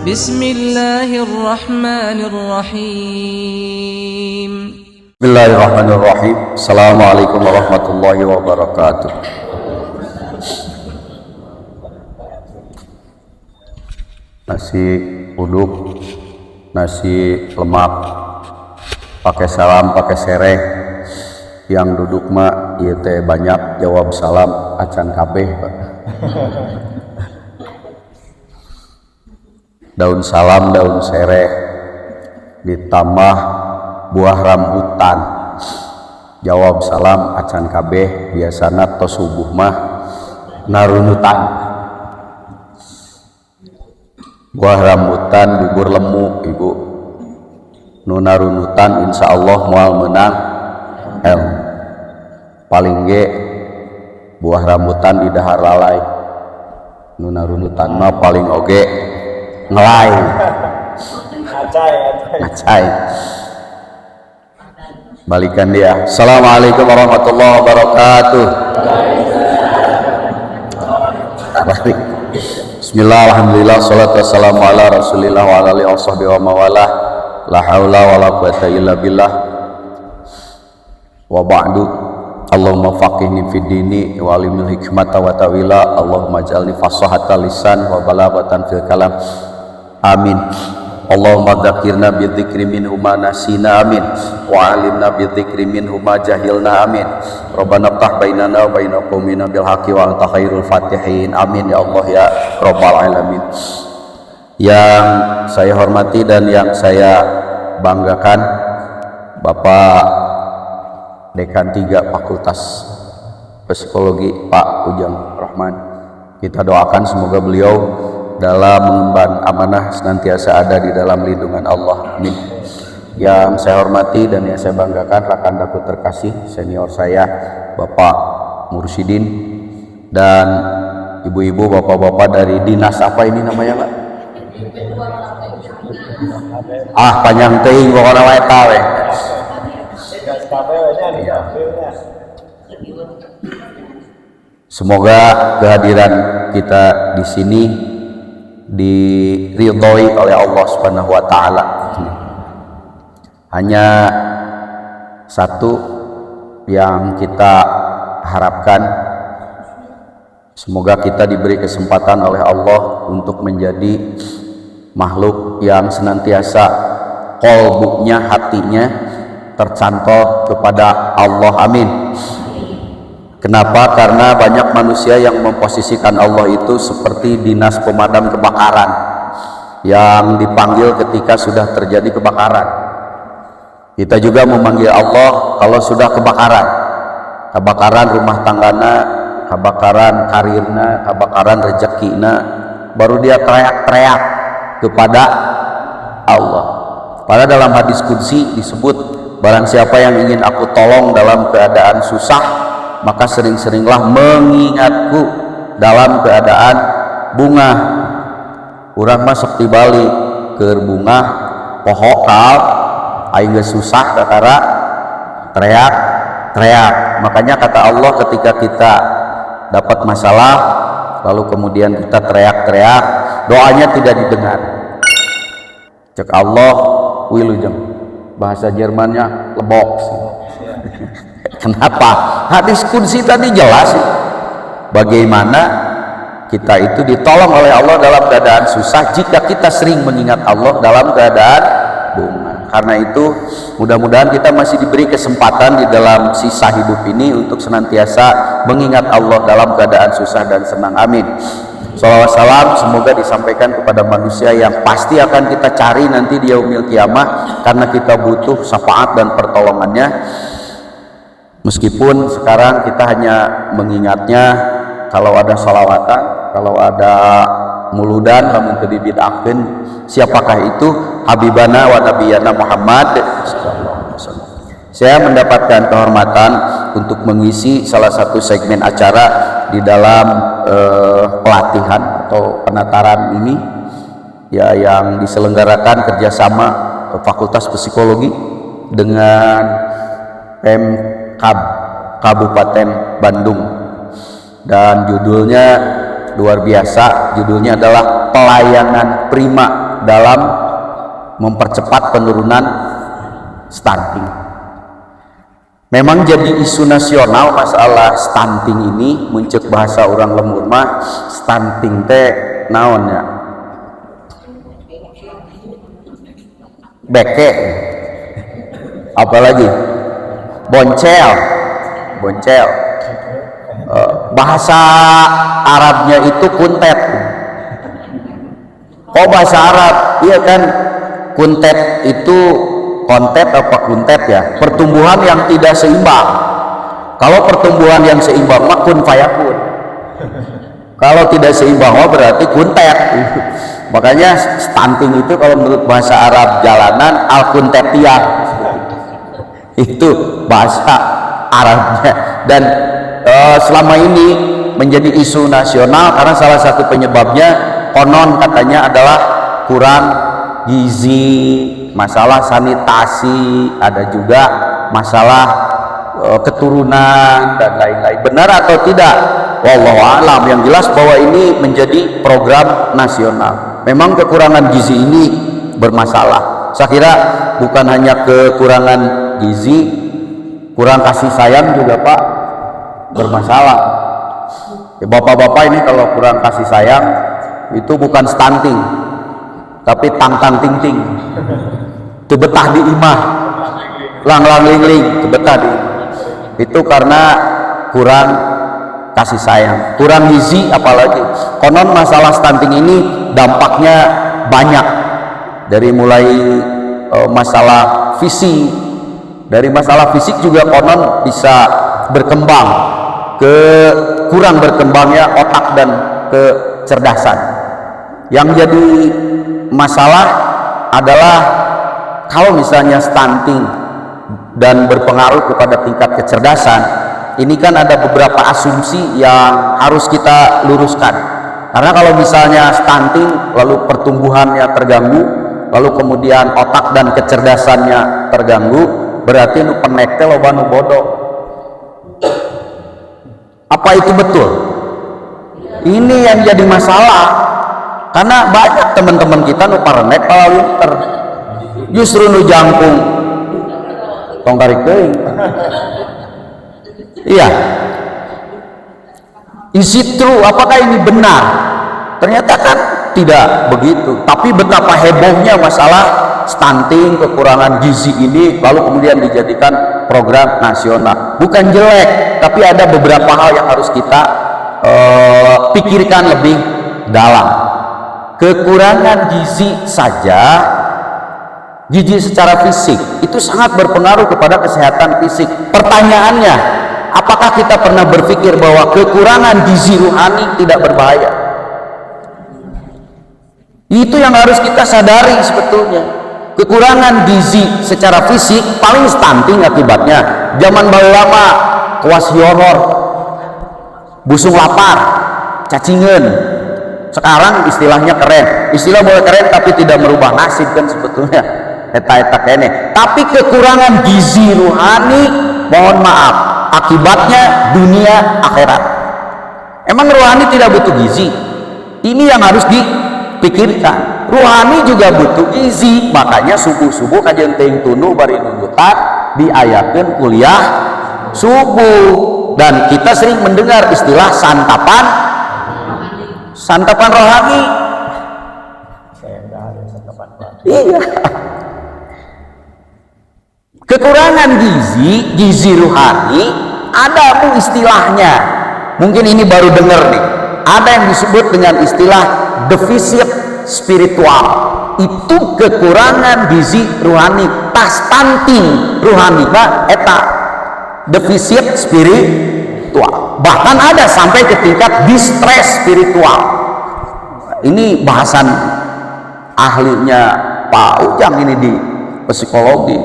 Bismillahirrahmanirrahim. Bismillahirrahmanirrahim. Assalamualaikum warahmatullahi wabarakatuh. Nasi uduk, nasi lemak, pakai salam, pakai sereh. Yang duduk mah ieu teh banyak jawab salam acan kabeh, Pak. Daun salam, daun sereh, ditambah buah rambutan. Jawab salam acan kabeh, biasana tos subuh mah narunutan. Buah rambutan, bubur lemu, Ibu. Nu narunutan insyaallah moal meunang paling ge buah rambutan di dahar lalai. Nu narunutan mah paling oge ngelai. Ngacai. Balikan dia. Assalamualaikum warahmatullahi wabarakatuh. Bismillah, alhamdulillah, salatu wassalamu ala rasulillah wa ala alihi washabbihi wa mawalah. La haula wa la quwata illa billah. Wa ba'du. Allahumma faqihni fid dini wa alimni hikmata wa tawila. Allahumma ij'alni fasahata lisan wa balaghatan fil kalam. Amin. Allahumma dzakirna bi dzikri minhu ma nasina, amin. Wa alimna bi dzikri minhu ma jahilna, amin. Rabbana ftah bainana wa baina qaumina bil haqqi wa anta khairul fatihin, amin ya Allah ya rabbal alamin. Yang saya hormati dan yang saya banggakan, Bapak Dekan 3 Fakultas Psikologi Pak Ujang Rahman, kita doakan semoga beliau dalam mengemban amanah senantiasa ada di dalam lindungan Allah, amin. Yang saya hormati dan yang saya banggakan rekan daku terkasih senior saya Bapak Mursyidin dan ibu-ibu bapak-bapak dari dinas apa ini namanya, Pak? Panjang teuing pokona wae ta we. Semoga kehadiran kita di sini diridhoi oleh Allah Subhanahu wa taala. Hanya satu yang kita harapkan, semoga kita diberi kesempatan oleh Allah untuk menjadi makhluk yang senantiasa qalbunya, hatinya tercantol kepada Allah, amin. Kenapa? Karena banyak manusia yang memposisikan Allah itu seperti dinas pemadam kebakaran yang dipanggil ketika sudah terjadi kebakaran. Kita juga memanggil Allah kalau sudah kebakaran. Kebakaran rumah tanggana, kebakaran karirna, kebakaran rezekina, baru dia teriak-teriak kepada Allah. Pada dalam hadis qudsi disebut, barang siapa yang ingin aku tolong dalam keadaan susah, maka sering-seringlah mengingatku dalam keadaan bunga. Urang mah sok tibali keur bunga poho kal aing geus susah kakara teriak. Makanya kata Allah, ketika kita dapat masalah lalu kemudian kita teriak-teriak, doanya tidak didengar. Cek Allah wilujeng, bahasa Jermannya lebok. Kenapa? Hadis qudsi tadi jelas bagaimana kita itu ditolong oleh Allah dalam keadaan susah jika kita sering mengingat Allah dalam keadaan bunga. Karena itu mudah-mudahan kita masih diberi kesempatan di dalam sisa hidup ini untuk senantiasa mengingat Allah dalam keadaan susah dan senang, amin. Shalawat salam semoga disampaikan kepada manusia yang pasti akan kita cari nanti di yaumil kiamah, karena kita butuh syafaat dan pertolongannya. Meskipun sekarang kita hanya mengingatnya kalau ada sholawatan, kalau ada muludan, lamun teu dibid'ahkeun. Siapakah itu? Habibana wa nabiyana Muhammad. Saya mendapatkan kehormatan untuk mengisi salah satu segmen acara di dalam pelatihan atau penataran ini, ya, yang diselenggarakan kerjasama Fakultas Psikologi dengan Pemkab Kabupaten Bandung, dan judulnya luar biasa. Judulnya adalah Pelayanan Prima dalam mempercepat penurunan stunting. Memang jadi isu nasional masalah stunting ini, muncul bahasa orang lemur mah stunting teh naonnya beke, apalagi boncel, bahasa Arabnya itu kuntet. Oh bahasa Arab, iya kan, kuntet itu kontet apa kuntet ya, pertumbuhan yang tidak seimbang. Kalau pertumbuhan yang seimbang mah kun fayakun, kalau tidak seimbang berarti kuntet. Makanya stunting itu kalau menurut bahasa Arab jalanan al kuntetiyah, itu bahasa Arabnya. Dan selama ini menjadi isu nasional karena salah satu penyebabnya konon katanya adalah kurang gizi, masalah sanitasi, ada juga masalah keturunan dan lain-lain. Benar atau tidak? Wallahu a'lam. Yang jelas bahwa ini menjadi program nasional. Memang kekurangan gizi ini bermasalah. Saya kira bukan hanya kekurangan gizi, kurang kasih sayang juga Pak bermasalah. Ya, bapak-bapak ini kalau kurang kasih sayang itu bukan stunting, tapi tang-tang ting-ting, tebetah di imah, lang-lang ling-ling, tebetah di imah. Itu karena kurang kasih sayang, kurang gizi. Apalagi konon masalah stunting ini dampaknya banyak, dari mulai masalah fisik, dari masalah fisik juga konon bisa berkembang ke kurang berkembangnya otak dan kecerdasan. Yang jadi masalah adalah kalau misalnya stunting dan berpengaruh kepada tingkat kecerdasan, ini kan ada beberapa asumsi yang harus kita luruskan. Karena kalau misalnya stunting lalu pertumbuhannya terganggu, lalu kemudian otak dan kecerdasannya terganggu, berarti nu penek teh loba nu bodoh. Apa itu betul? Ini yang jadi masalah. Karena banyak teman-teman kita nu parenek pala winter, justru nu jangkung tong tarik teuing. Iya. Is it true? Apakah ini benar? Ternyata kan tidak begitu. Tapi betapa hebohnya masalah stunting, kekurangan gizi ini, lalu kemudian dijadikan program nasional. Bukan jelek, tapi ada beberapa hal yang harus kita pikirkan lebih dalam. Kekurangan gizi saja, gizi secara fisik itu sangat berpengaruh kepada kesehatan fisik. Pertanyaannya, apakah kita pernah berpikir bahwa kekurangan gizi rohani tidak berbahaya? Itu yang harus kita sadari sebetulnya. Kekurangan gizi secara fisik paling stunting akibatnya. Zaman baheula kuas horor, busung lapar, cacingan. Sekarang istilahnya keren. Istilah boleh keren tapi tidak merubah nasib kan sebetulnya. Eta kene. Tapi kekurangan gizi rohani, mohon maaf, akibatnya dunia akhirat. Emang rohani tidak butuh gizi? Ini yang harus dipikirkan. Rohani juga butuh gizi. Makanya subuh-subuh kajian teuing tunu bari nunutan diayakeun kuliah subuh. Dan kita sering mendengar istilah santapan rohani. Iya. Kekurangan gizi rohani ada istilahnya. Mungkin ini baru dengar nih. Ada yang disebut dengan istilah defisit spiritual. Itu kekurangan gizi rohani. Tas stunting rohani eta defisit spiritual. Bahkan ada sampai ke tingkat distress spiritual. Ini bahasan ahlinya Pak Ujang ini di psikologi.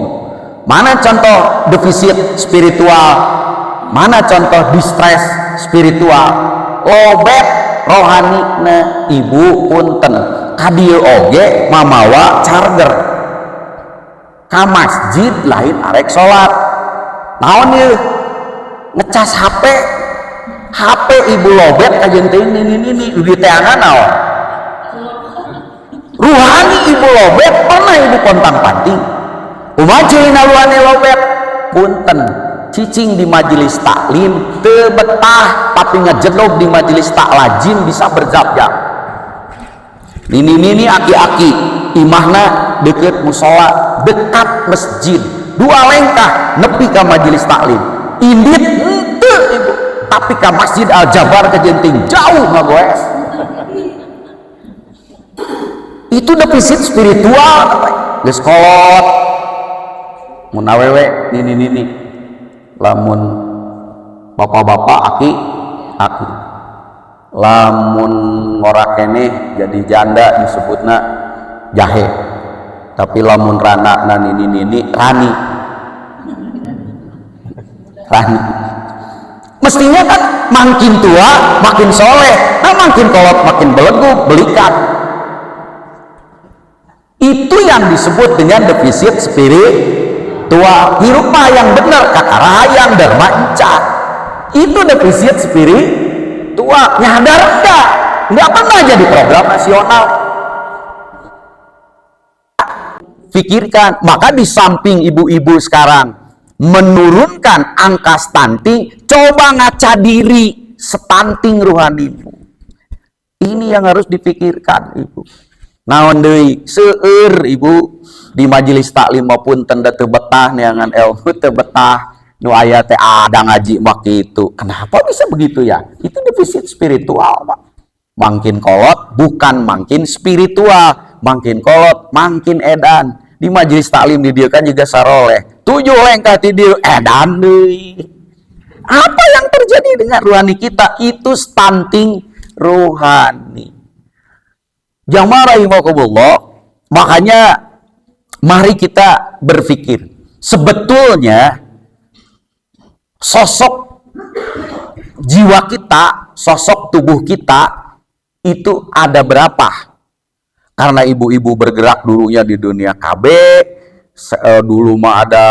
Mana contoh defisit spiritual, mana contoh distress spiritual. Lobet rohanina ibu punten kadieu oge mamawa charger ka masjid lain arek salat. Naon ieu? Ngecas HP ibu lobet kajian teuing ini duit teh naon? Ruhani ibu lobet pernah ibu kontang panting umajulina luane lobet punten cicing di majelis taklim teu betah tapi ngejelog di majelis taklajim bisa berzab-jab. Nini aki-aki imahna deket musola dekat masjid 2 lengkah nepi ka majelis taklim indit henteu ibu tapi ka masjid Al-Jabar ke Jenting jauh ngagoes. Itu defisit spiritual geus kolot mun awewe nini lamun bapak-bapak aki lamun ngora keneh jadi janda disebutna jahe tapi lamun rana na nini rani mestinya kan makin tua makin soleh nah makin kolot makin belegu belikat itu yang disebut dengan defisit spiritual. Hirup mah yang bener kakarayang darma encat itu defisit spiritual. Nyadar enggak pernah jadi program nasional. Pikirkan, maka di samping ibu-ibu sekarang menurunkan angka stunting, coba ngaca diri stunting rohanimu. Ini yang harus dipikirkan ibu. Naon deui seueur ibu di majelis taklim maupun tenda teu betah neangan ilmu teu betah nu aya teh ada ngaji mah kitu. Kenapa bisa begitu ya? Itu defisit spiritual, Pak. Makin kolot bukan makin spiritual, makin kolot makin edan. Di majelis taklim di dieu kan juga saroleh. 7 lengkah ti dieu edan deui. Apa yang terjadi dengan rohani kita? Itu stunting rohani. Jamaah rahimakumullah, makanya mari kita berpikir sebetulnya sosok jiwa kita, sosok tubuh kita itu ada berapa? Karena ibu-ibu bergerak dulunya di dunia KB, dulu mah ada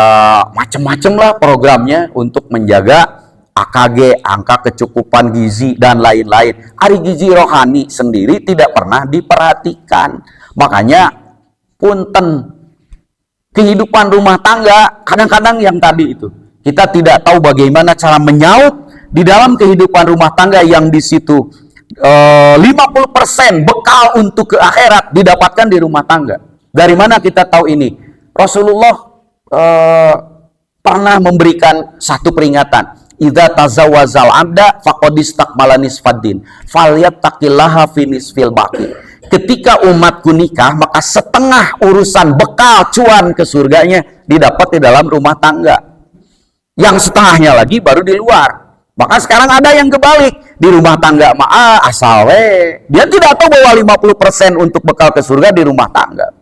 macam-macam lah programnya untuk menjaga AKG, angka kecukupan gizi dan lain-lain. Ari gizi rohani sendiri tidak pernah diperhatikan. Makanya punten kehidupan rumah tangga kadang-kadang yang tadi itu kita tidak tahu bagaimana cara menyaut di dalam kehidupan rumah tangga yang di situ 50% bekal untuk ke akhirat didapatkan di rumah tangga. Dari mana kita tahu ini? Rasulullah pernah memberikan satu peringatan. Idza tazawwazal abda faqad istakmala nisfaddin falyattaqillaha fi nisfil baqi. Ketika umatku nikah, maka setengah urusan bekal cuan ke surganya didapat di dalam rumah tangga. Yang setengahnya lagi baru di luar. Maka sekarang ada yang kebalik. Di rumah tangga mah asal we. Dia tidak tahu bahwa 50% untuk bekal ke surga di rumah tangga.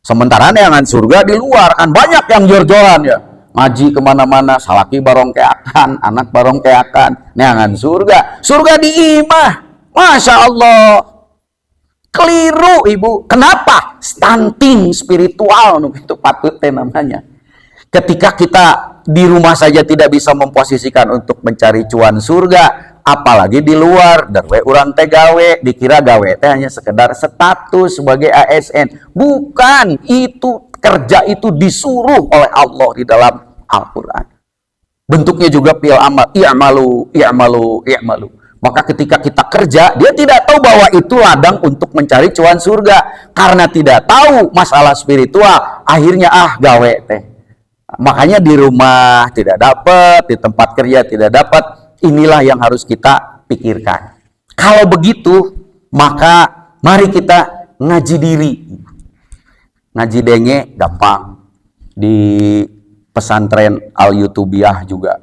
Sementara neangan surga di luar. Kan banyak yang jor-joran ya. Ngaji kemana-mana, salaki barongkeakan, anak barongkeakan, neangan surga. Surga di imah. Masya Allah. Keliru ibu. Kenapa? Stunting spiritual. Itu patut namanya. Ketika kita di rumah saja tidak bisa memposisikan untuk mencari cuan surga, apalagi di luar. Darwe urang teh gawe, dikira gawe teh hanya sekedar status sebagai ASN. Bukan, itu kerja itu disuruh oleh Allah di dalam Al-Quran. Bentuknya juga fi'il amal, i'malu. Maka ketika kita kerja, dia tidak tahu bahwa itu ladang untuk mencari cuan surga. Karena tidak tahu masalah spiritual, akhirnya gawe teh. Makanya di rumah tidak dapat, di tempat kerja tidak dapat. Inilah yang harus kita pikirkan. Kalau begitu, maka mari kita ngaji diri. Ngaji denge gampang. Di pesantren Al-Yutubiyah juga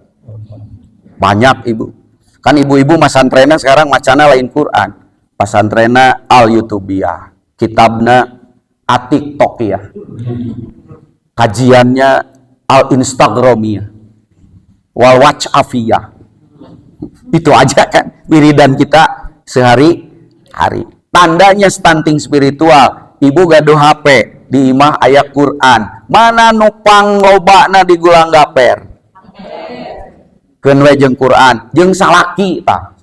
banyak ibu. Kan ibu-ibu masantrenna sekarang macana lain Quran. Pesantrenna Al-Yutubiyah. Kitabna At-Tiktokiyah. Kajiannya Al-Instagramiyah. Wal WhatsAppiyah. Itu aja kan wiridan kita sehari-hari. Tandanya stunting spiritual. Ibu gaduh HP, di imah ayat Quran. Mana nupang lobana di gulang gaper? Keun we jeung Quran, jeung salaki tah.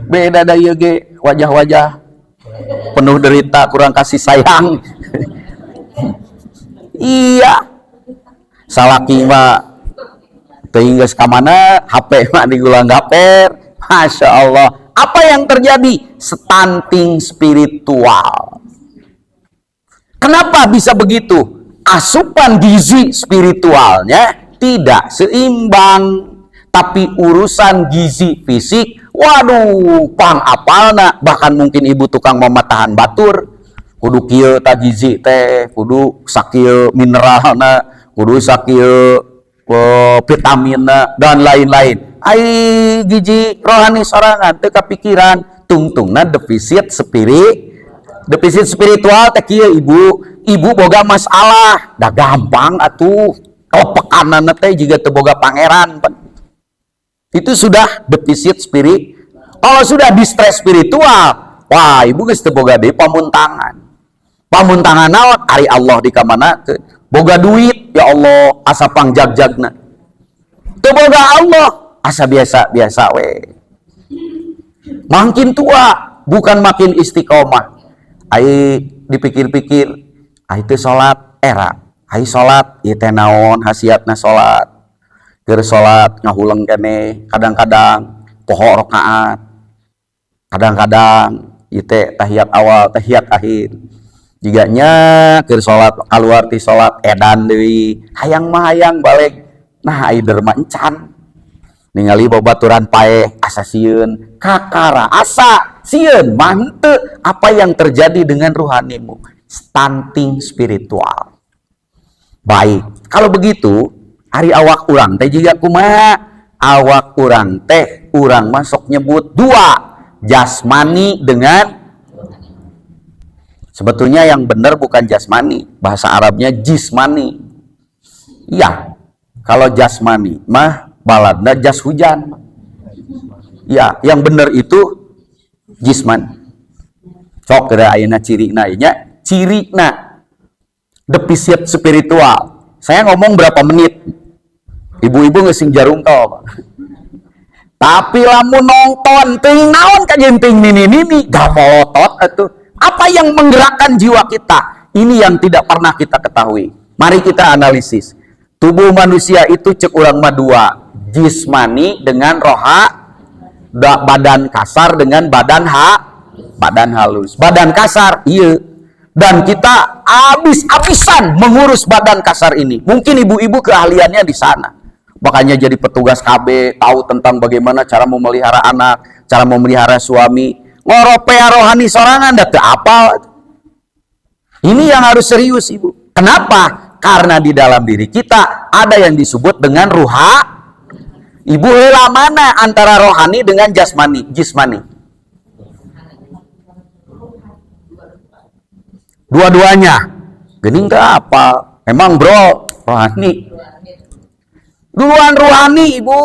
Beda da ieu ge wajah-wajah penuh derita, kurang kasih sayang. Iya. Salaki mah teuing geus ka mana, HP mah digulang gaper. Masya Allah. Apa yang terjadi? Stunting spiritual. Kenapa bisa begitu? Asupan gizi spiritualnya tidak seimbang. Tapi urusan gizi fisik, waduh, pang apalna. Bahkan mungkin ibu tukang mematahan batur. Kudu kieu ta gizi teh, kudu sakieu mineralna, kudu sakieu vitaminna dan lain-lain. Ai gizi rohani sorangan teu kapikiran, tungtungna defisit spiritual teh kieu ibu boga masalah, dah gampang atuh. Kelepekanana teh jiga teu boga pangeran. Itu sudah defisit spirit. Kalau sudah distress spiritual, wah ibu geus teu boga deui pamuntangan. Pamuntangan naon? Ari Allah di kamana? Boga duit, ya Allah, asa pangjag-jagna. Teu boga Allah, asa biasa-biasa we. Makin tua, bukan makin istiqomah. Ai dipikir-pikir, ai teu salat era. Ai salat ieu teh naon hasiatna salat? Keur salat ngahuleng keneh, kadang-kadang poho rakaat. Kadang-kadang ieu teh tahiyat awal, tahiyat akhir. Jiganya keur salat kaluar ti salat edan deui, hayang mah hayang balik. Nah ai derma encan. Ningali babaturan paeh asa sieun, kakara asa sieun mah henteu. Apa yang terjadi dengan ruhanimu? Stunting spiritual. Baik, kalau begitu ari awak urang teh jiga kumaha? Awak urang teh urang masuk nyebut dua, jasmani dengan sebetulnya yang benar bukan jasmani, bahasa Arabnya jismani. Iya, kalau jasmani mah baladna jas hujan. Ya, yang benar itu jismani. Sok kira ayeuna cirina nya, cirina defisit spiritual. Saya ngomong berapa menit? Ibu-ibu ngesing jarum tol. Tapi lamun nonton ting naon kajen ting nini gamolotot atuh. Apa yang menggerakkan jiwa kita? Ini yang tidak pernah kita ketahui. Mari kita analisis. Tubuh manusia itu cek urang mah dua, jismani dengan roha, badan kasar dengan badan halus. Badan kasar, iya. Dan kita habis-habisan mengurus badan kasar ini. Mungkin ibu-ibu keahliannya di sana. Makanya jadi petugas KB, tahu tentang bagaimana cara memelihara anak, cara memelihara suami. Ngoropea rohani sorangan, dah apa? Ini yang harus serius, ibu. Kenapa? Karena di dalam diri kita ada yang disebut dengan ruha. Ibu heula mana antara rohani dengan jismani? Dua-duanya. Gening ke apa? Emang bro, rohani. Duluan rohani, ibu.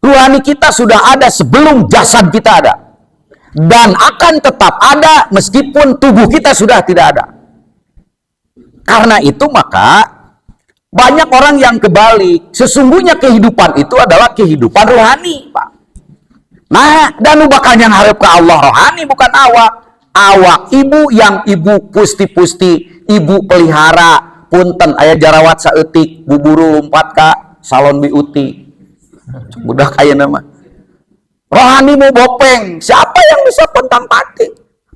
Rohani kita sudah ada sebelum jasad kita ada. Dan akan tetap ada meskipun tubuh kita sudah tidak ada. Karena itu maka banyak orang yang kebalik. Sesungguhnya kehidupan itu adalah kehidupan rohani, Pak. Nah, dan bakal yang harap ke Allah rohani bukan awak. Awak ibu yang ibu pusti-pusti, ibu pelihara, punten aya jarawat saeutik, buburu lompat ka salon biuti. Mudah kaya nama. Rohani mau bopeng, siapa yang bisa pentang pati?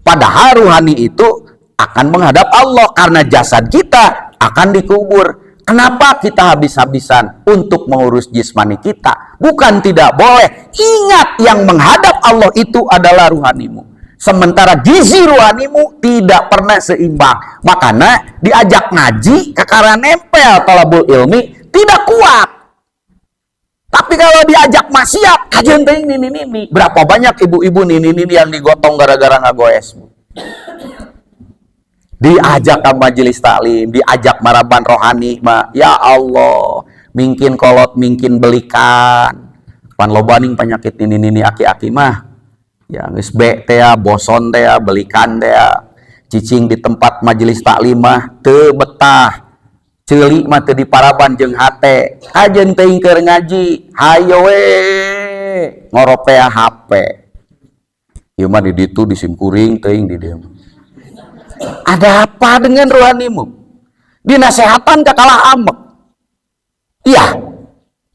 Padahal rohani itu akan menghadap Allah karena jasad kita akan dikubur. Kenapa kita habis-habisan untuk mengurus jismani kita? Bukan tidak boleh. Ingat yang menghadap Allah itu adalah rohanimu. Sementara gizi rohanimu tidak pernah seimbang. Makanya diajak ngaji, kakara nempel tolabul ilmi, tidak kuat. Tapi kalau diajak maksiat, kajian teh ini. Berapa banyak ibu-ibu ini yang digotong gara-gara ngagoes. Diajak ke majelis taklim, diajak maraban rohani, ya Allah, mungkin kolot, mungkin belikan. Pan lobaning penyakit ini aki-aki mah. Ya geus be teh boson teh belikan teh cicing di tempat majelis taklim mah teu betah. Ceuli mah teu diparaban jeung hate. Ajeun teuing keur ngaji, hayo we ngoropea HP. Ieu mah di ditu disimkuring teuing di dieu. Ada apa dengan rohanimu? Dinasehatan kakalah amek. Iya.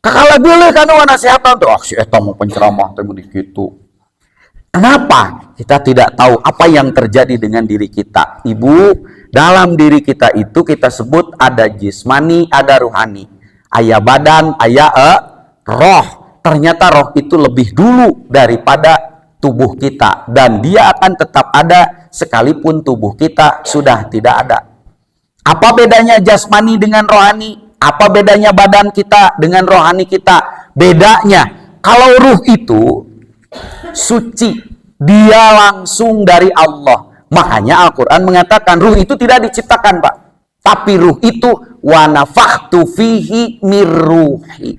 Kakalah boleh kan nasehatan tuh. Si eta mau penceramah teh gitu. Kenapa? Kita tidak tahu apa yang terjadi dengan diri kita. Ibu, dalam diri kita itu kita sebut ada jismani, ada ruhani. Aya badan, aya roh. Ternyata roh itu lebih dulu daripada tubuh kita. Dan dia akan tetap ada sekalipun tubuh kita sudah tidak ada. Apa bedanya jasmani dengan rohani? Apa bedanya badan kita dengan rohani kita? Bedanya, kalau ruh itu suci, dia langsung dari Allah. Makanya Al-Quran mengatakan ruh itu tidak diciptakan, Pak. Tapi ruh itu wa nafakhtu fihi mirruhi.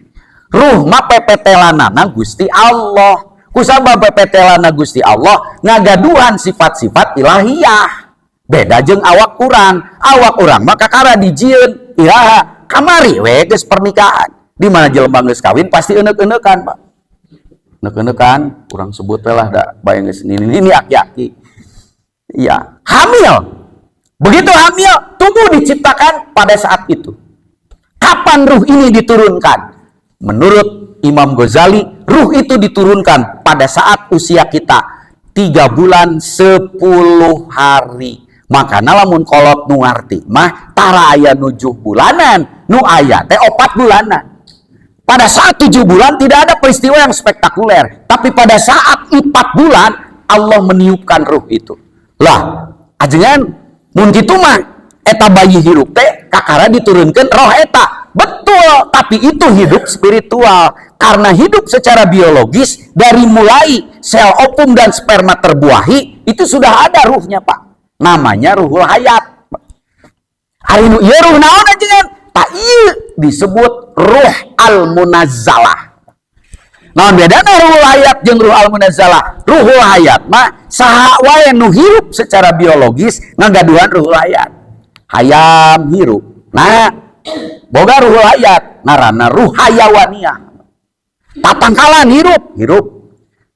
Ruh ma pepetelanana Gusti Allah. Kusabab pepetelana Gusti Allah ngagaduhan sifat-sifat ilahiyah. Beda jeung awak urang maka kara dijieun ilaha kamari we geus pernikahan. Di mana jelema geus kawin pasti enek-enekan, Pak. Enek-enekan urang sebut lah da bayang geus ini aki-aki. Iya, hamil. Begitu hamil, tubuh diciptakan pada saat itu. Kapan ruh ini diturunkan? Menurut Imam Ghazali, ruh itu diturunkan pada saat usia kita 3 bulan 10 hari. Makanya lamun kolot nu ngarti mah tara aya 7 bulanan, nu aya teh 4 bulanan. Pada saat 7 bulan tidak ada peristiwa yang spektakuler, tapi pada saat 4 bulan Allah meniupkan ruh itu. Lah, ajengan mun kitu mah eta bayi hirup teh kakara diturunkeun roh eta. Betul, tapi itu hidup spiritual. Karena hidup secara biologis dari mulai sel ovum dan sperma terbuahi itu sudah ada ruhnya, Pak. Namanya ruhul hayat. Ari nu ieu ruh naon ajengan? Ta ieu disebut ruh al-munazzalah. Naon bedana ruhul hayat jeung ruh al-munazzalah? Ruhul hayat mah saha wae nu hirup secara biologis ngagaduhan ruhul hayat. Hayam hirup. Nah, boga ruhul hayat ngaranna ruh hayawaniyah. Tatangkalan hirup.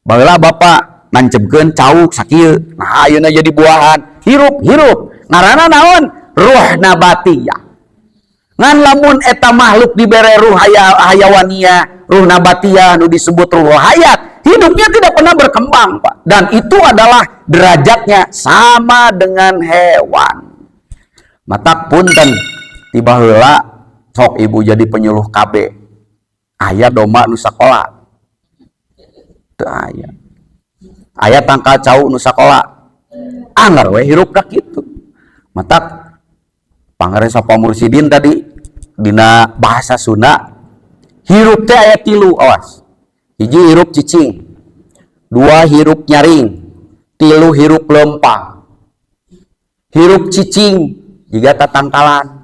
Baheula Bapak nancemkeun cauk sakieu. Nah, ayeuna jadi buahan. Hirup. Ngaranna naon? Ruh nabatiyah. Ngan lamun eta makhluk dibere ruh hayawaniyah, ruh nabatiyah nu disebut ruh hayat, hidupnya tidak pernah berkembang, Pak. Dan itu adalah derajatnya sama dengan hewan. Matak punten tiba heula sok ibu jadi penyuluh KB. Aya domba nu sakola. Teu aya. Aya tangkal cau nu sakola. Anggar we hirup ka kitu. Matak pangaresa pamursidin tadi dina bahasa Sunda hirup teh aya 3, awas. 1 hirup cicing, 2 hirup nyaring, 3 hirup lempang. Hirup cicing jiga tatangkalan.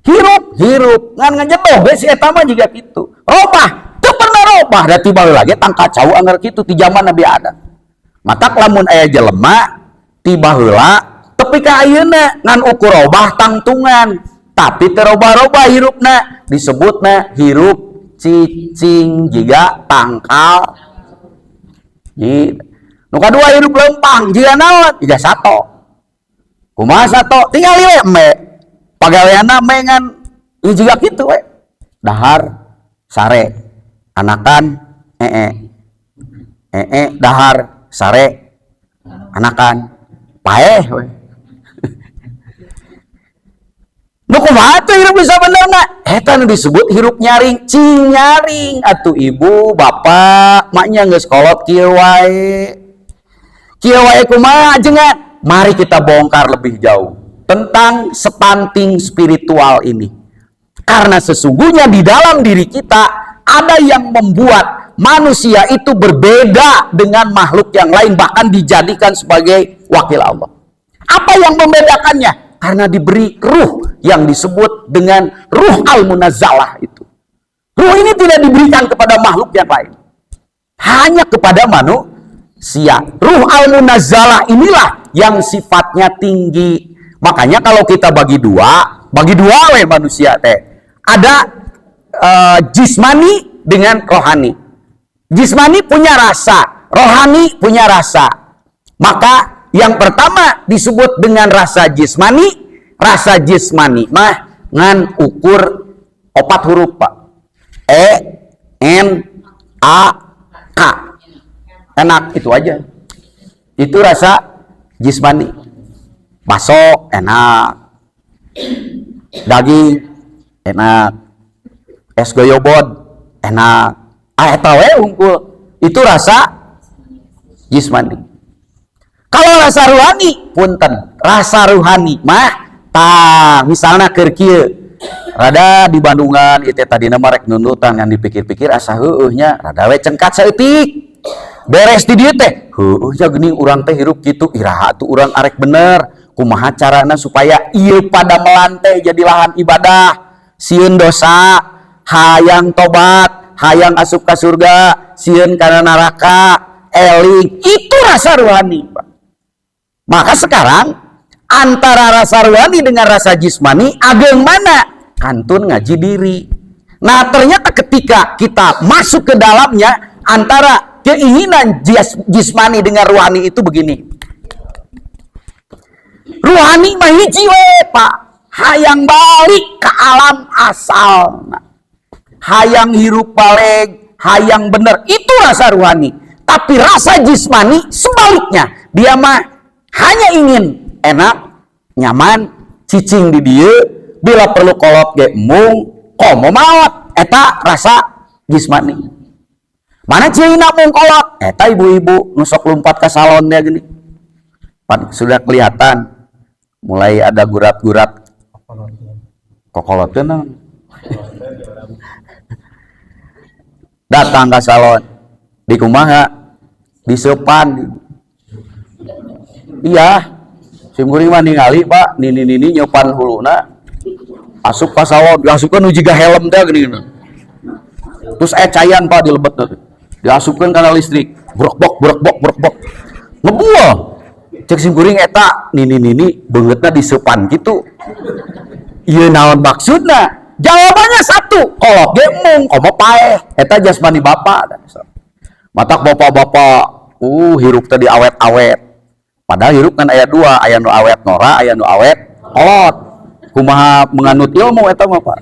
Hirup ngan ngajedoh we si eta mah jiga kitu. Robah, teu pernah robah da tiba lagi tangka cau anggar kitu ti zaman Nabi Adam. Matak lamun aya jelema tiba heula tepi ka ayeuna ngan ukur robah tangtungan, tapi teu robah-robah hirupna, disebutna hirup cicing jiga tangkal. Nu kadua hirup lempang jiga naon? Jiga sato. Kumaha sato? Tingali we embe. Pagaweana mengan ieu juga kitu we. Dahar sare anakan dahar sare anakan paeh we. Nu kumaha teh hirup bisa benerna? Eta nu disebut hirup nyaring, cing nyaring atuh ibu, bapak, maknya geus kolot kieu wae. Kieu wae kumaha ajengan? Mari kita bongkar lebih jauh tentang stunting spiritual ini. Karena sesungguhnya di dalam diri kita ada yang membuat manusia itu berbeda dengan makhluk yang lain, bahkan dijadikan sebagai wakil Allah. Apa yang membedakannya? Karena diberi ruh yang disebut dengan ruh al-munazzalah itu. Ruh ini tidak diberikan kepada makhluk yang lain, hanya kepada manusia. Ruh al-munazzalah inilah yang sifatnya tinggi. Makanya kalau kita bagi dua we manusia teh. Ada jismani dengan rohani. Jismani punya rasa, rohani punya rasa. Maka Yang pertama disebut dengan rasa jismani. Rasa jismani mah ngan ukur 4 huruf Pak. E, N, A, K. Enak itu aja. Itu rasa jismani. Bakso enak. Daging enak. Es goyobot enak. Eta we unggul. Itu rasa jismani. Kalau rasa ruhani, punten, rasa ruhani mah misalnya keur kieu rada di Bandungan itu tadi nama rek nundutan yang dipikir-pikir asa heueuhnya rada we cengkat saeutik beres di dieu teh heueuh geuning urang teh hirup kitu iraha tuh urang arek bener kumaha carana supaya ieu pada melantai jadi lahan ibadah sieun dosa hayang tobat hayang asup ka surga sieun kana neraka eling itu rasa ruhani Pak. Maka sekarang antara rasa ruhani dengan rasa jismani ageng mana? Kantun ngaji diri. Nah ternyata ketika kita masuk ke dalamnya antara keinginan jismani dengan ruhani itu begini. Ruhani mah hiji we Pak. Hayang balik ke alam asal. Hayang hirup balik, hayang bener. Itu rasa ruhani. Tapi rasa jismani sebaliknya. Dia mah hanya ingin enak, nyaman, cicing di dia, bila perlu kolot ge mung, komo maot, eta rasa jismani. Mana cina mung kolot, eta ibu-ibu nusok lompat ke salonnya gini. Sudah kelihatan, mulai ada gurat-gurat. Kokolotnya nang. Datang ke salon, di kumaha, di sepan. Iya, simkuring mah ningali Pak, nini nyopan huluna, asup ka salon, diasupkan uji ga helm teh gini. Terus cayan Pak dilebet teh, diasupkan kana listrik, brok bok, ngebual. Cek simkuring eta nini beungeutna disepan gitu. Ieu naon maksudna? Jawabannya satu, kolot ge mung komo paeh, eta jasmani bapak. Matak bapak-bapak, hirup teh awet-awet. Padahal hirup kan ayat 2, aya nu awet nora, aya nu awet kolot. Kumaha menganut ilmu eta mah Pak.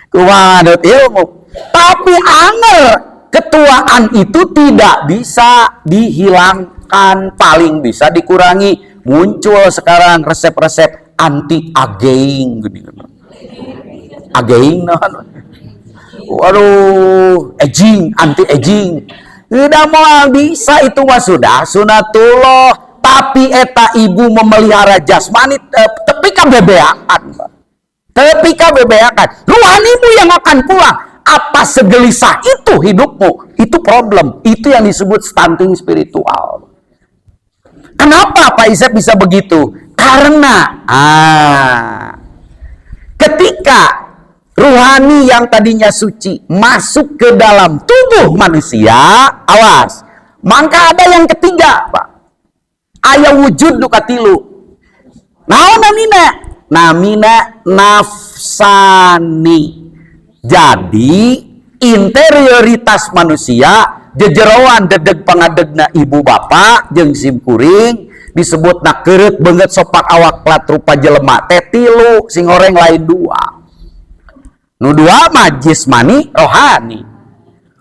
Kumaha menganut ilmu. Tapi angel ketuaan itu tidak bisa dihilangkan, paling bisa dikurangi. Muncul sekarang resep-resep anti aging gini. Aging naon? Waduh, aging, anti aging. Tidak mau bisa itu mah sudah sunatullah. Tapi eta ibu memelihara jasmani tepi ka bebeakan. Tepi ka bebeakan. Ruhanimu yang akan pulang. Apa segelisah itu hidupmu? Itu problem. Itu yang disebut stunting spiritual. Kenapa Pak Isep bisa begitu? Karena ketika ruhani yang tadinya suci masuk ke dalam tubuh manusia, awas. Maka ada yang ketiga, Pak. Aya wujud nu katilu. Naon namina nafsani. Jadi interioritas manusia jejeroan dedeg pangadegna ibu bapak jeung simkuring disebut nakereut beungeut sopak awak plat rupa jelema teh 3 sing horeng lain 2. Nu 2 mah jismani rohani.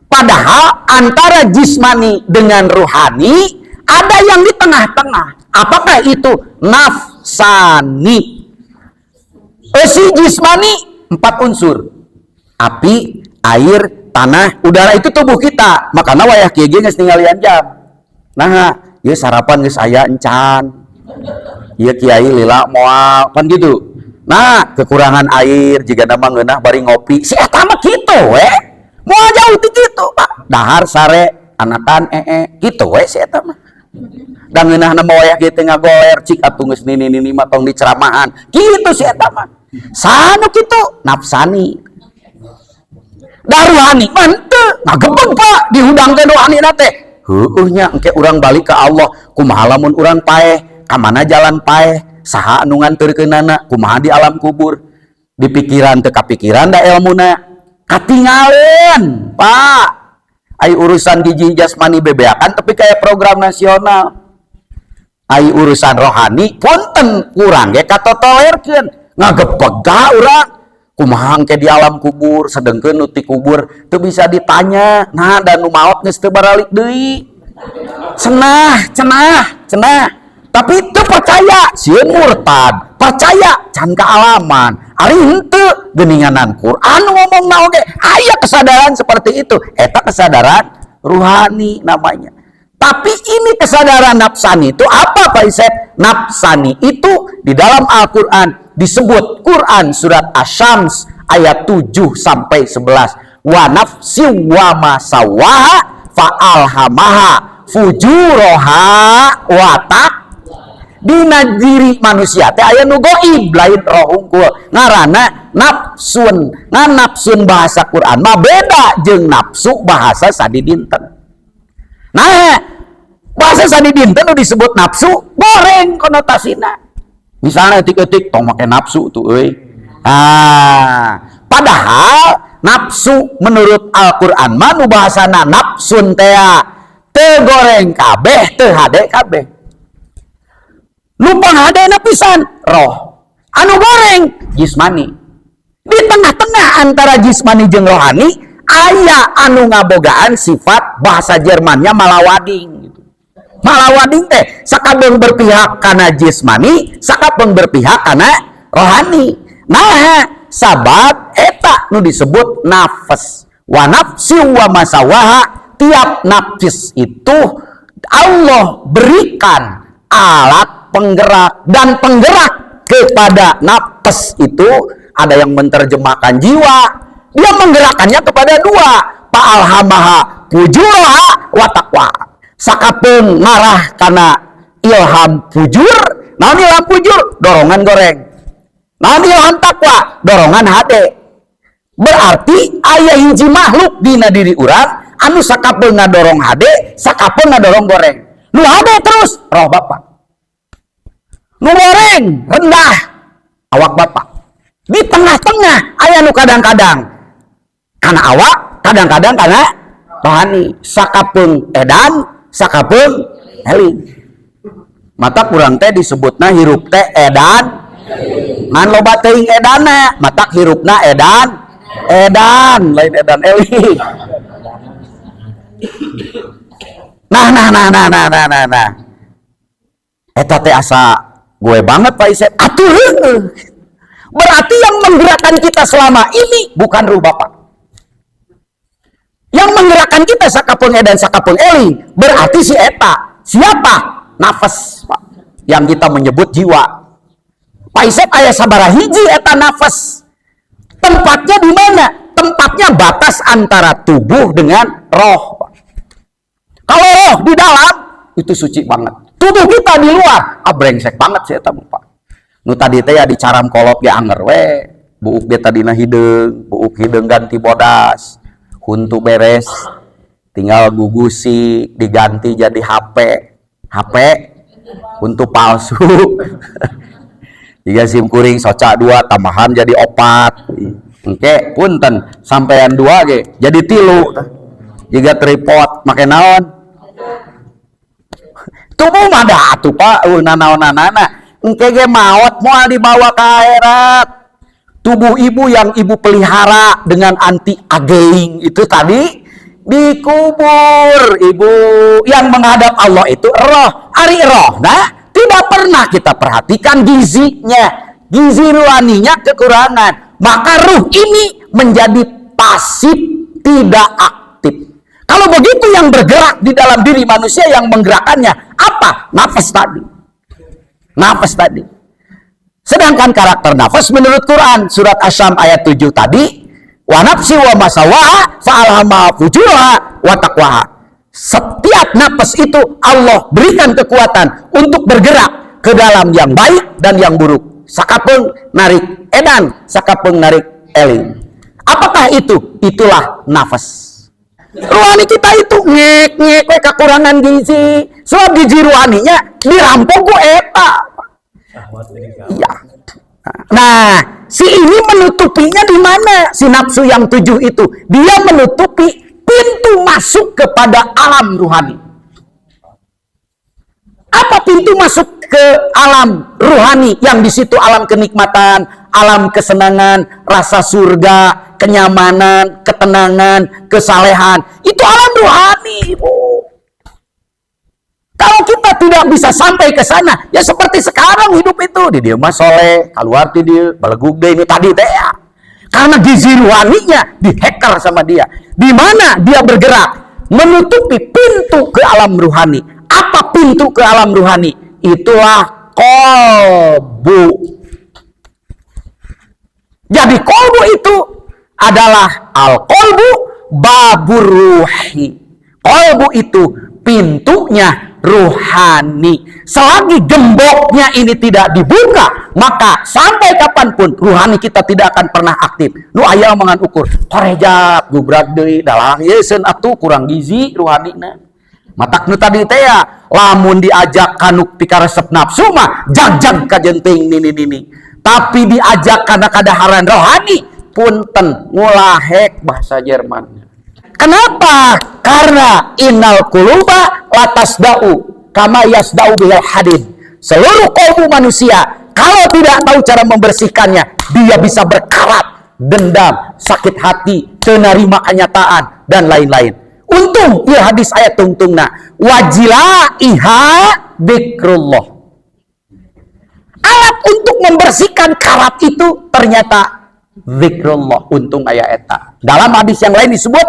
Padahal antara jismani dengan rohani ada yang di tengah-tengah. Apakah itu? Nafsani. Si jismani 4 unsur. Api, air, tanah, udara itu tubuh kita. Makanya wayah kieu geus ningalian jam. Nah, ieu sarapan geus aya encan. Ieu kiai lila moal kan gitu. Nah, kekurangan air jika nama ngeunah bari ngopi. Si eta mah kitu we. Moal jauh ti kitu, Pak. Dahar sare anakan kitu we si eta mah. Dan ngeunah nama wayah kieu teh ngagoler cik atuh geus nini mah tong diceramahan. Kitu si eta mah. Sanu kitu nafsani. Daruhani manteu ngagebeg Pak dihudang ke doani teh heueuhnya engke urang balik ke Allah kumaha lamun urang paeh ka mana jalan paeh saha anu nganteurkeunana kumaha di alam kubur di pikiran teu kapikiran da ilmuna katingalen Pak Ai urusan gizi jasmani bebeakan tapi kayak program nasional. Ai urusan rohani punten kurang ge katotolerkeun. Ngagepega urang kumaha ke di alam kubur sedengkeun nu ti kubur teu bisa ditanya. Nah dan nu maot geus teu baralik deui. Cenah. Tapi teu percaya sieun murtad. Percaya can kaalaman. Ari henteu geuninganan Quran ngomong oge aya kesadaran seperti itu. Eta kesadaran ruhani namanya. Tapi ini kesadaran nafsani itu apa Pak Isep? Nafsani itu di dalam Al-Quran disebut Quran surat Asy-Syams ayat 7 sampai 11. Wa nafsi wa ma sawaha fa alhamaha fujuraha wa taqwa. Dina diri manusia teh aya nu goib lain roh unggul ngaranna nafsun. Nafsun bahasa Quran mah beda jeung nafsu bahasa sadidinten. Nah, bahasa sadidinten nu disebut nafsu goreng konotasina. Misalnya etik-etik tong make nafsu tuh euy. Padahal nafsu menurut Al-Qur'an mah nu bahasana nafsun teh teu goreng kabeh teu hade kabeh. Numpang hadena pisan roh anu goreng jismani. Di tengah-tengah antara jismani jeung rohani aya anu ngabogaan sifat bahasa Jermannya malawading gitu. Malawading teh sakabeung berpihak kana jismani, sakabeung berpihak kana rohani. Nah, sabab eta nu disebut nafas. Wa nafsi wa masawaha, tiap nafs itu Allah berikan alat penggerak, dan penggerak kepada nafas itu ada yang menerjemahkan jiwa, dia menggerakkannya kepada dua, fa'alhamaha fujuraha wa taqwa. Sakapeung ngarah kana ilham fujur, naon ilham fujur? Dorongan goreng. Naon ilham taqwa? Dorongan hade. Berarti aya hiji makhluk dina diri urang anu sakapeung ngadorong hade, sakapeung ngadorong goreng. Nu hade terus roh Bapak. Nu goreng rendah awak Bapak. Di tengah-tengah aya nu kadang-kadang kana awak, kadang-kadang kana rohani. Sakapeung edan, sakapeung eling. Mata kurang teh disebutna hirup teh edan. Ngan loba teuing edana, matak hirupna edan lain edan eling. Nah. Eta teh asa gue banget Pak Isep. Atuh. Berarti yang menggerakkan kita selama ini bukan ruh Bapak. Yang menggerakkan kita sakapeung edan sakapeung eling berarti si eta. Siapa? Nafas, Pak. Yang kita menyebut jiwa. Pak Isep aya sabaraha hiji eta nafas. Tempatnya di mana? Tempatnya batas antara tubuh dengan roh, Pak. Kalau roh di dalam itu suci banget. Tubuh kita di luar, brengsek banget sih eta Pak. Nu tadi teh ya dicaram kolot ge anger we. Buuk ge tadina hideung, buuk hideung ganti bodas. Huntu beres. Tinggal gugusi diganti jadi HP. Huntu palsu. Jika SIM kuring soca 2 tambahan jadi 4. Engke punten sampean 2 ge jadi 3. Jika tripod make naon? Tubuh mah da atuh Pak, nanaon-nanana. Engke ge maot moal dibawa ke akhirat. Tubuh ibu yang ibu pelihara dengan anti aging itu tadi dikubur. Ibu yang menghadap Allah itu roh. Ari roh, nah tidak pernah kita perhatikan gizinya, gizi ruhaninya kekurangan. Maka ruh ini menjadi pasif, tidak aktif. Kalau begitu yang bergerak di dalam diri manusia yang menggerakkannya apa? Nafas tadi. Nafas tadi. Sedangkan karakter nafas menurut Quran surat Asy-Syams ayat 7 tadi, wa nafsi wa masawaha fa'alhamaha fujuraha wa taqwaha. Setiap nafas itu Allah berikan kekuatan untuk bergerak ke dalam yang baik dan yang buruk. Sakapeung narik edan, sakapeung narik eling. Apakah itu? Itulah nafas. Ruhani kita itu ngek kekurangan gizi. Sebab gizi ruhaninya dirampok ku eta. Iya. Nah, si ini menutupinya di mana? Si nafsu yang 7 itu, dia menutupi pintu masuk kepada alam ruhani. Apa pintu masuk ke alam ruhani yang di situ alam kenikmatan, alam kesenangan, rasa surga, kenyamanan, ketenangan, kesalehan. Itu alam ruhani, Ibu. Kalau kita tidak bisa sampai ke sana, ya seperti sekarang hidup itu di dia mah soleh, keluar di dia balegug deh ini tadi teh ya. Karena gizi ruhaninya dihacker sama dia. Di mana dia bergerak menutupi pintu ke alam ruhani. Apa pintu ke alam ruhani? Itulah qalbu. Jadi qalbu itu adalah al-qalbu babur ruhi. Qalbu itu pintunya ruhani. Selagi gemboknya ini tidak dibuka, maka sampai kapanpun ruhani kita tidak akan pernah aktif. Nu aya omongan ukur, korejat gubrak deui dalang yeun atuh kurang gizi ruhanina. Matak nu tadi teh ya, lamun diajak kanuk pikaresep nafsu mah jagjag kajenting nini. Tapi diajak kana kadaharan rohani, punten ngulahek bahasa Jerman. Kenapa? Karena innal quluba latasda'u kama yasda'u bihal hadid. Seluruh kalbu manusia kalau tidak tahu cara membersihkannya, dia bisa berkarat, dendam, sakit hati, tenarima kenyataan dan lain-lain. Untung ieu hadis ayat tungtungna wajila iha dzikrullah. Alat untuk membersihkan karat itu ternyata dzikrullah. Untung aya eta. Dalam hadis yang lain disebut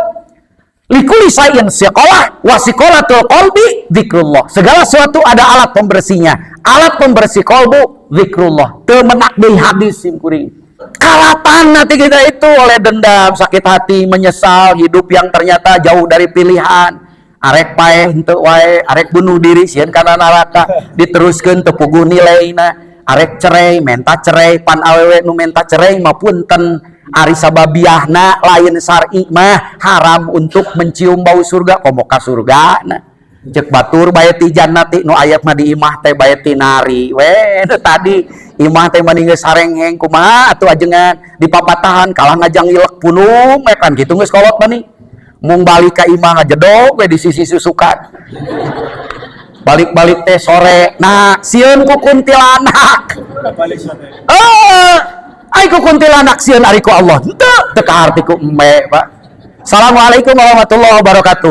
likuli sayin siqalah wa siqalatul qalbi dzikrullah. Segala sesuatu ada alat pembersihnya. Alat pembersih qalbu dzikrullah. Teu menak deui hadis simkuring. Karatan nanti kita itu oleh dendam, sakit hati, menyesal hidup yang ternyata jauh dari pilihan. Arek paeh henteu wae, arek bunuh diri sieun kana neraka, diteruskeun teu puguh nilaina. Arek cerai, menta cerai, pan awewe nu menta cerai mah punten. Ari sababiahna lain syar'i mah haram untuk mencium bau surga, komo ka surgana. Cek batur bae ti jannati nu aya mah di imah teh bae ti nari. We tadi imah teh mah geus sarengeng kumaha atuh ajengan di papatahan kalah ngajang ilek punung we kan kitu geus kolot mani. Mung balik ka imah ngajedog we di sisi susukan. Balik-balik teh sore. Nah, sieun ku kuntilanak. Balik sore. Ai ku kuntilanak sieun ari ku Allah. Henteu teu ka harti ku embe, Pak. Assalamualaikum warahmatullahi wabarakatuh.